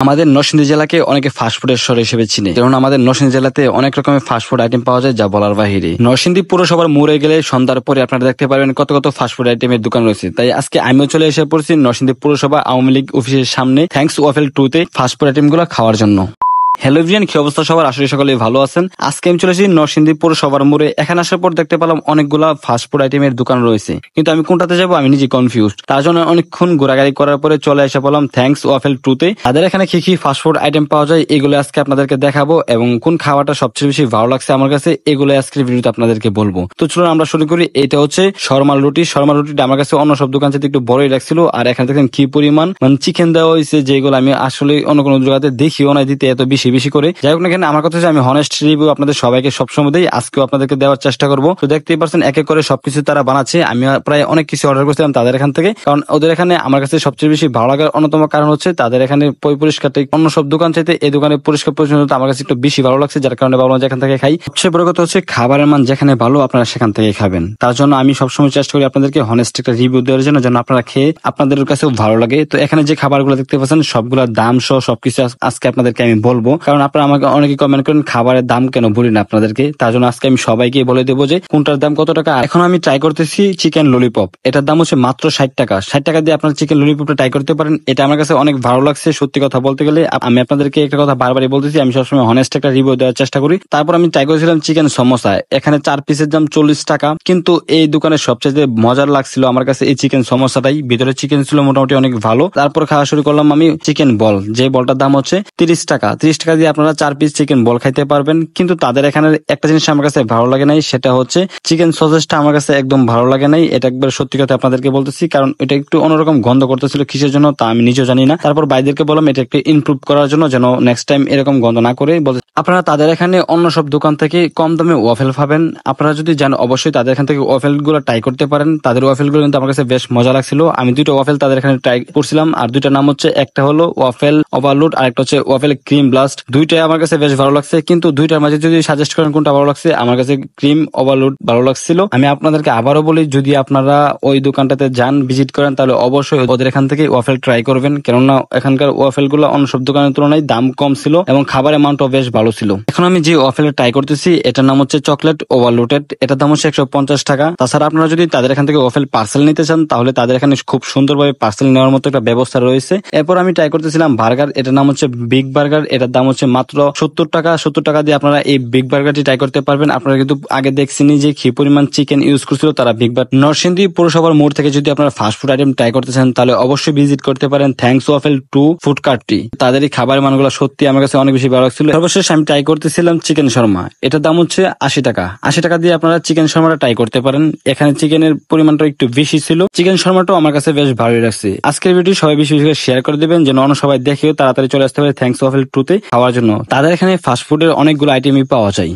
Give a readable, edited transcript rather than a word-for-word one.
আমাদের নরসিংদী জেলাকে অনেকে ফাস্টফুডের শহর হিসেবে চিনে, কারণ আমাদের নরসিংদী জেলাতে অনেক রকমের ফাস্টফুড আইটেম পাওয়া যায় যা বলার বাহিরে। নরসিংদী পুরসভার মোড়ে গেলে সন্ধ্যার পরে আপনারা দেখতে পারবেন কত কত ফাস্টফুড আইটেমের দোকান রয়েছে। তাই আজকে আমিও চলে এসে পড়ছি নরসিংদী পুরসভা আওয়ামী লীগ অফিসের সামনে থ্যাঙ্কস ওয়াফেল 2 তে ফাস্টফুড আইটেম গুলো খাওয়ার জন্য। হ্যালো এভরিওয়ান, কি অবস্থা সবার? আসলে সকলে ভালো আছেন। আজকে আমি চলে এসেছি নরসিংদী পৌরসভার মোড়ে। এখানে আসার পর দেখতে পেলাম অনেকগুলা ফাস্টফুড আইটেমের দোকান রয়েছে, কিন্তু আমি কোনটাতে যাবো আমি নিজে কনফিউজ। তার জন্য অনেকক্ষণ ঘোরাঘুরি করার পরে চলে এসে বললাম থ্যাঙ্কস ওয়াফেল 2 তে। তাদের এখানে কি কি ফাস্টফুড আইটেম পাওয়া যায় এগুলো আজকে আপনাদেরকে দেখাবো, এবং কোন খাওয়াটা সবচেয়ে বেশি ভালো লাগছে আমার কাছে এগুলো আজকের ভিডিওতে আপনাদেরকে বলবো। তো চলুন আমরা শুরু করি। এটা হচ্ছে শর্মাল রুটি। শর্মাল রুটিটা আমার কাছে অন্য সব দোকান থেকে একটু বড়ই লাগছিল, আর এখানে দেখেন কি পরিমাণ চিকেন দেওয়া হয়েছে, যেগুলো আমি আসলে অন্য কোনো জায়গাতে দেখিও না দিতে এত বেশি বেশি করে। যাই হোক না কেন, আমার কথা হচ্ছে আমি হনেস্ট রিভিউ আপনাদের সবাইকে সবসময় দেই, আজকেও আপনাদেরকে দেওয়ার চেষ্টা করবো। তো দেখতেই পাচ্ছেন এক এক করে সবকিছু তারা বানাচ্ছে। আমি প্রায় অনেক কিছু অর্ডার করছিলাম তাদের এখান থেকে, কারণ ওদের এখানে আমার কাছে সবচেয়ে বেশি ভালো লাগার অন্যতম কারণ হচ্ছে তাদের এখানে পরিষ্কার। অন্য সব দোকান চাইতে এই দোকানে পরিষ্কার পরিচ্ছন্নতা আমার কাছে একটু বেশি ভালো লাগছে, যার কারণে ভাবলাম যেখান থেকে খাই। সবচেয়ে বড় কথা হচ্ছে খাবারের মান যেখানে ভালো আপনারা সেখান থেকে খাবেন। তার জন্য আমি সবসময় চেষ্টা করি আপনাদেরকে হনেস্ট একটা রিভিউ দেওয়ার জন্য, যেন আপনারা খেয়ে আপনাদের কাছেও ভালো লাগে। তো এখানে যে খাবারগুলো দেখতে পাচ্ছেন সবগুলোর দাম সহ সবকিছু আজকে আপনাদেরকে আমি বলবো, কারণ আপনারা আমাকে অনেকে কমেন্ট করেন খাবারের দাম কেন বলি না আপনাদেরকে। তার জন্য আজকে আমি সবাইকে বলে দেবো যে কোনটার দাম কত টাকা। এখন আমি ট্রাই করতেছি চিকেন ললিপপ। এটার দাম হচ্ছে মাত্র 60 টাকা। 60 টাকা দিয়ে আপনার চিকেন ললিপপটা ট্রাই করতে পারেন। এটা আমার কাছে অনেক ভালো লাগছে সত্যি কথা বলতে গেলে। আমি আপনাদেরকে একটা কথা বারবারই বলতেছি, আমি সবসময় হনেস্ট একটা রিভিউ দেওয়ার চেষ্টা করি। তারপর আমি ট্রাই করেছিলাম চিকেন সমোসা। এখানে 4 পিসের দাম 40 টাকা, কিন্তু এই দোকানের সবচেয়ে মজার লাগছিল আমার কাছে এই চিকেন সমোসাটাই। ভিতরে চিকেন ছিল মোটামুটি অনেক ভালো। তারপর খাওয়া শুরু করলাম আমি চিকেন বল, যে বলটার দাম হচ্ছে 30 টাকা। 30 টাকা দিয়ে আপনারা 4 পিস চিকেন বল খাইতে পারবেন। কিন্তু তাদের এখানে একটা জিনিস আমার কাছে ভালো লাগে নাই, সেটা হচ্ছে চিকেন সসেসটা আমার কাছে একদম ভালো লাগে নাই। এটা একবার সত্যি কথা আপনাদেরকে বলতেছি, কারণ এটা একটু অন্যরকম গন্ধ করতেছিল, কিসের জন্য তা আমি নিজেও জানি না। তারপর বাইদেরকে বললাম এটা একটু ইমপ্রুভ করার জন্য, যেন নেক্সট টাইম এরকম গন্ধ না করে। বলতে আপনারা তাদের এখানে অন্য সব দোকান থেকে কম দামে ওয়াফেল পাবেন। আপনারা যদি জান অবশ্যই তাদের এখান থেকে ওয়াফেল গুলো ট্রাই করতে পারেন। তাদের ওয়াফেল গুলো কিন্তু আমার কাছে বেশ মজা লাগছিল। আমি 2টা ওয়াফেল তাদের এখানে ট্রাই করছিলাম, আর 2টার নাম হচ্ছে একটা হলো ওয়াফেল ওভারলোড আর একটা হচ্ছে ওয়াফেল ক্রিম ব্লাস্ট। 2টাই আমার কাছে বেশ ভালো লাগছে, কিন্তু 2টার মাঝে যদি সাজেস্ট করেন কোনটা ভালো লাগছে, আমার কাছে ক্রিম ওভারলোড ভালো লাগছিল। আমি আপনাদেরকে আবারও বলি, যদি আপনারা ওই দোকানটাতে যান ভিজিট করেন তাহলে অবশ্যই ওদের এখান থেকে ওয়াফেল ট্রাই করবেন, কেননা এখানকার ওয়াফেল গুলো অন্য সব দোকানের তুলনায় দাম কম ছিল এবং খাবারের মানটাও বেশ ভালো ছিল। এখন আমি যে ওয়াফেল ট্রাই করতেছি এটার নাম হচ্ছে চকলেট ওভারলোডেড। এটার দাম হচ্ছে 150 টাকা। তাছাড়া আপনারা যদি তাদের এখান থেকে ওয়াফেল পার্সেল নিতে চান তাহলে তাদের এখানে খুব সুন্দরভাবে পার্সেল নেওয়ার মতো একটা ব্যবস্থা রয়েছে। এরপর আমি ট্রাই করতেছিলাম বার্গার। এটার নাম হচ্ছে বিগ বার্গার। এটার দাম হচ্ছে মাত্র 70 টাকা। 70 টাকা দিয়ে আপনারা এই বিগ বার্গারটি ট্রাই করতে পারবেন। আপনারা কিন্তু আগে দেখছেনই যে কি পরিমাণ চিকেন ইউজ করছিল তারা বিগ বার্গার। নরসিংদী পৌরসভার মোড় থেকে যদি আপনারা ফাস্টফুড আইটেম ট্রাই করতে চান তাহলে অবশ্যই ভিজিট করতে পারেন থ্যাঙ্কস ওয়াফেল 2 ফুড কার্টটি। তাদের এই খাবারের মানগুলো সত্যি আমার কাছে অনেক বেশি ভালো লাগছিল। সর্বশেষ আমি ট্রাই করতেছিলাম চিকেন শর্মা। এটার দাম হচ্ছে 80 টাকা। 80 টাকা দিয়ে আপনারা চিকেন শর্মাটা ট্রাই করতে পারেন। এখানে চিকেনের পরিমাণটা একটু বেশি ছিল। চিকেন শর্মাটাও আমার কাছে বেশ ভালোই লাগছে। আজকের ভিডিও সবাই বেশি বেশি শেয়ার করে দেবেন, যেন অন্য সবাই দেখেও তাড়াতাড়ি চলে আসতে পারে থ্যাঙ্কস ওয়াফেল 2 তে খাওয়ার জন্য। তাদের এখানে ফাস্টফুডের অনেকগুলো আইটেমই পাওয়া যায়।